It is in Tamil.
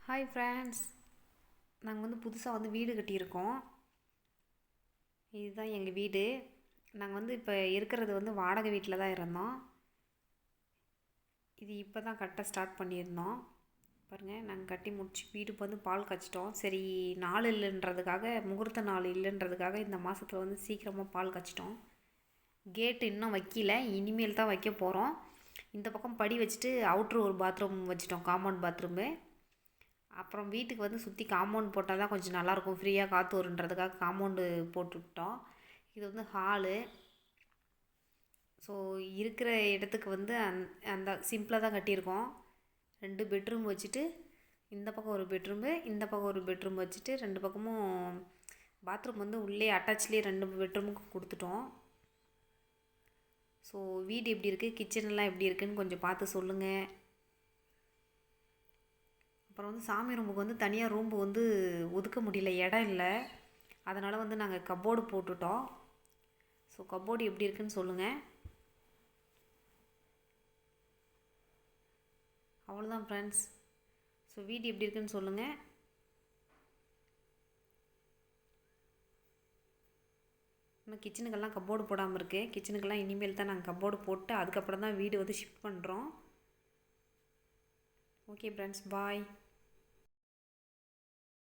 ஹாய் ஃப்ரெண்ட்ஸ், நாங்கள் புதுசாக வீடு கட்டியிருக்கோம். இதுதான் எங்கள் வீடு. நாங்கள் இப்போ இருக்கிறது வாடகை வீட்டில் தான் இருந்தோம். இது இப்போ தான் கட்ட ஸ்டார்ட் பண்ணியிருந்தோம். பாருங்கள், நாங்கள் கட்டி முடிச்சு வீட்டுக்கு பால் காய்ச்சிட்டோம். சரி, நாள் இல்லைன்றதுக்காக, முகூர்த்த நாள் இல்லைன்றதுக்காக இந்த மாதத்தில் சீக்கிரமாக பால் காய்ச்சிட்டோம். கேட்டு இன்னும் வைக்கல, இனிமேல் தான் வைக்க போகிறோம். இந்த பக்கம் படி வச்சுட்டு அவுட்ரு ஒரு பாத்ரூம் வச்சுட்டோம், காம்பவுண்ட் பாத்ரூமு. அப்புறம் வீட்டுக்கு சுற்றி காம்பவுண்ட் போட்டால் தான் கொஞ்சம் நல்லாயிருக்கும், ஃப்ரீயாக காற்று வருன்றதுக்காக காம்பவுண்டு போட்டுவிட்டோம். இது ஹாலு. ஸோ இருக்கிற இடத்துக்கு அந்த சிம்பிளாக தான் கட்டியிருக்கோம். 2 பெட்ரூம் வச்சுட்டு இந்த பக்கம் ஒரு பெட்ரூமு, இந்த பக்கம் ஒரு பெட்ரூம் வச்சுட்டு 2 பக்கமும் பாத்ரூம் உள்ளே அட்டாச்லேயே 2 பெட்ரூமுக்கு கொடுத்துட்டோம். ஸோ வீடு எப்படி இருக்குது, கிச்சன்லாம் எப்படி இருக்குதுன்னு கொஞ்சம் பார்த்து சொல்லுங்கள். அப்புறம் சாமி ரூமுக்கு தனியாக ரூம்பு ஒதுக்க முடியல, இடம் இல்லை. அதனால் நாங்கள் கப்போர்டு போட்டுட்டோம். ஸோ கப்போர்டு எப்படி இருக்குன்னு சொல்லுங்கள். அவ்வளோதான் ஃப்ரெண்ட்ஸ். ஸோ வீடு எப்படி இருக்குன்னு சொல்லுங்கள். இன்னும் கிச்சனுக்கெல்லாம் கப்போர்டு போடாமல் இருக்குது. கிச்சனுக்கெல்லாம் இனிமேல் தான் நாங்கள் கப்போர்டு போட்டு அதுக்கப்புறம் தான் வீடு ஷிஃப்ட் பண்ணுறோம். ஓகே ஃப்ரெண்ட்ஸ், பாய்.